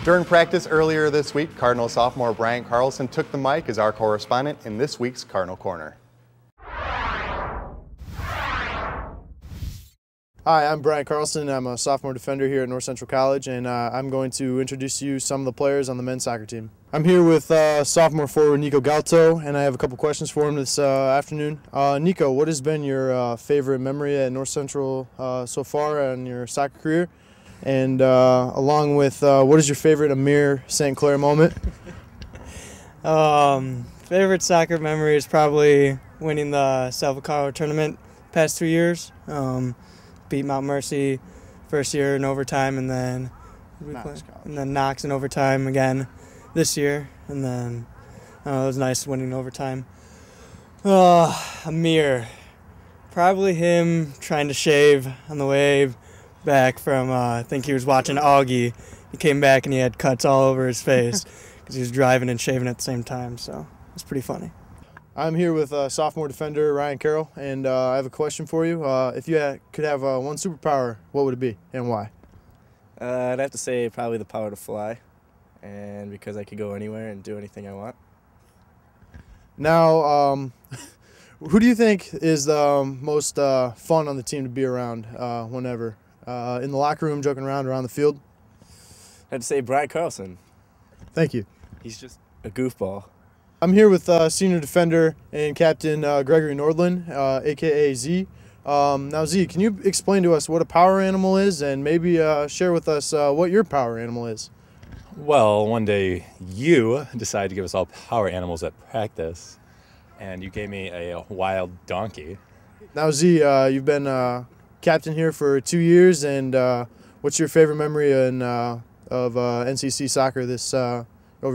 During practice earlier this week, Cardinal sophomore Brian Carlson took the mic as our correspondent in this week's Cardinal Corner. Hi, I'm Brian Carlson. I'm a sophomore defender here at North Central College, and I'm going to introduce you some of the players on the men's soccer team. I'm here with sophomore forward Nico Galto, and I have a couple questions for him this afternoon. Nico, what has been your favorite memory at North Central so far in your soccer career? And along with, what is your favorite Amir St. Clair moment? Favorite soccer memory is probably winning the Salvacaro tournament past 2 years. Beat Mount Mercy first year in overtime, and then Knox in overtime again this year, and then it was nice winning overtime. Amir, probably him trying to shave on the way back from I think he was watching Augie. He came back and he had cuts all over his face because he was driving and shaving at the same time, so it's pretty funny. I'm here with sophomore defender Ryan Carroll, and I have a question for you. If you could have one superpower, what would it be and why? I'd have to say probably the power to fly, and because I could go anywhere and do anything I want. Now, who do you think is the most fun on the team to be around whenever? In the locker room, joking around, or on the field? I'd say Brian Carlson. Thank you. He's just a goofball. I'm here with senior defender and captain Gregory Nordlund, a.k.a. Z. Now, Z, can you explain to us what a power animal is, and maybe share with us what your power animal is? Well, one day you decided to give us all power animals at practice, and you gave me a wild donkey. Now, Z, you've been captain here for 2 years, and what's your favorite memory of NCC soccer this over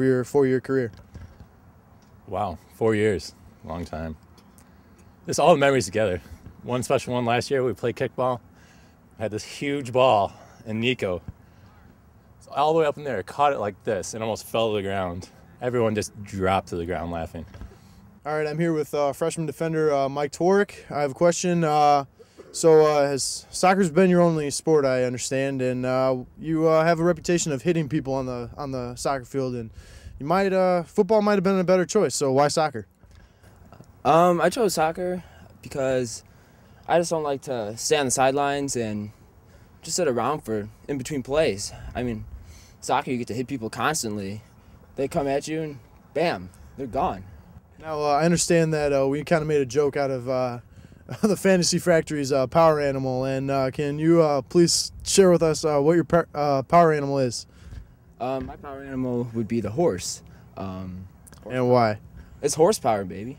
your 4-year career? Wow, 4 years, long time. Just all the memories together. One special one last year, we played kickball. I had this huge ball, and Nico, all the way up in there, caught it like this and almost fell to the ground. Everyone just dropped to the ground laughing. All right, I'm here with freshman defender Mike Torick. I have a question. Soccer's been your only sport, I understand, and you have a reputation of hitting people on the soccer field, and football might have been a better choice. So why soccer? I chose soccer because I just don't like to stay on the sidelines and just sit around for in between plays. I mean, soccer, you get to hit people constantly. They come at you and bam, they're gone. Now, I understand that we kind of made a joke out of the Fantasy Factory's power animal, and can you please share with us what your power animal is? My power animal would be the horse. And why? It's horsepower, baby.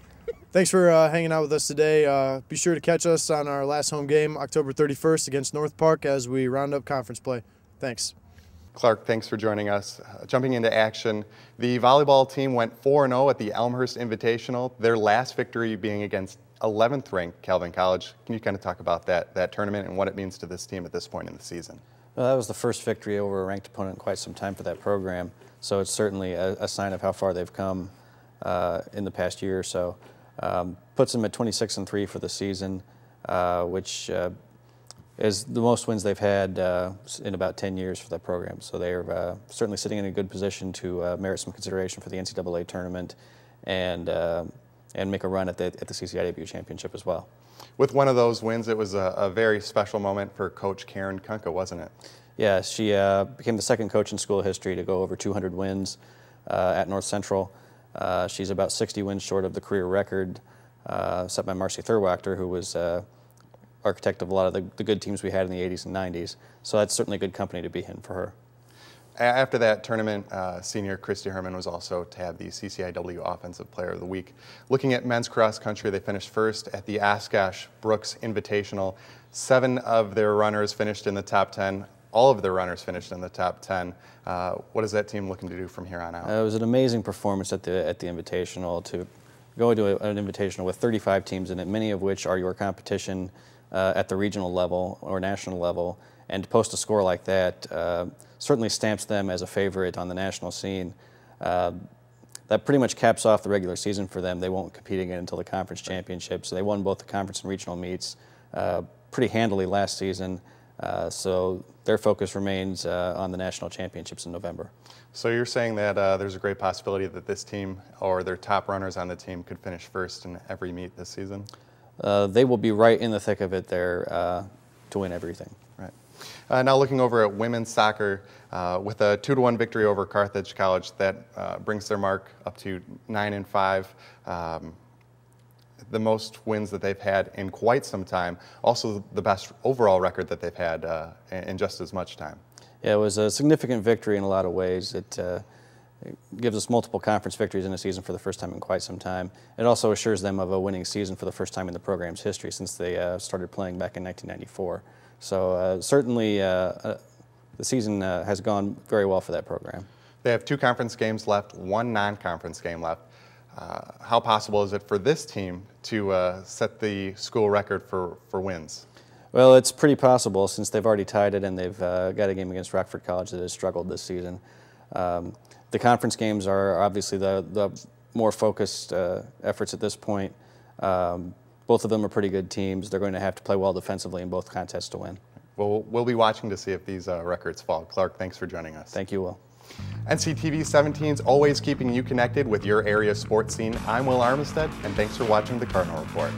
Thanks for hanging out with us today. Be sure to catch us on our last home game, October 31st against North Park, as we round up conference play. Thanks. Clark, thanks for joining us. Jumping into action, the volleyball team went 4-0 at the Elmhurst Invitational, their last victory being against 11th ranked Calvin College. Can you kind of talk about that tournament and what it means to this team at this point in the season? Well, that was the first victory over a ranked opponent in quite some time for that program, so it's certainly a sign of how far they've come in the past year or so. Puts them at 26-3 for the season, which is the most wins they've had in about 10 years for that program. So they're certainly sitting in a good position to merit some consideration for the NCAA tournament and make a run at the CCIW championship as well. With one of those wins, it was a very special moment for Coach Karen Kunka, wasn't it? Yeah, she became the second coach in school history to go over 200 wins at North Central. She's about 60 wins short of the career record set by Marcy Thurwachter, who was architect of a lot of the good teams we had in the 80s and 90s. So that's certainly good company to be in for her. After that tournament, senior Christy Herman was also tabbed the CCIW Offensive Player of the Week. Looking at men's cross country, they finished first at the Oshkosh Brooks Invitational. 7 of their runners finished in the top 10. All of their runners finished in the top 10. What is that team looking to do from here on out? It was an amazing performance at the Invitational, to go into an Invitational with 35 teams in it, many of which are your competition at the regional level or national level, and to post a score like that certainly stamps them as a favorite on the national scene. That pretty much caps off the regular season for them. They won't compete again until the conference championship, so they won both the conference and regional meets pretty handily last season. So their focus remains on the national championships in November. So you're saying that there's a great possibility that this team or their top runners on the team could finish first in every meet this season? They will be right in the thick of it there to win everything. Right. Now looking over at women's soccer, with a 2-1 victory over Carthage College, that brings their mark up to 9-5. The most wins that they've had in quite some time. Also the best overall record that they've had in just as much time. Yeah, it was a significant victory in a lot of ways. It gives us multiple conference victories in a season for the first time in quite some time. It also assures them of a winning season for the first time in the program's history since they started playing back in 1994. So certainly the season has gone very well for that program. They have 2 conference games left, 1 non-conference game left. How possible is it for this team to set the school record for wins? Well, it's pretty possible since they've already tied it and they've got a game against Rockford College that has struggled this season. The conference games are obviously the more focused efforts at this point. Both of them are pretty good teams. They're going to have to play well defensively in both contests to win. Well, we'll be watching to see if these records fall. Clark, thanks for joining us. Thank you, Will. NCTV 17's always keeping you connected with your area sports scene. I'm Will Armistead, and thanks for watching the Cardinal Report.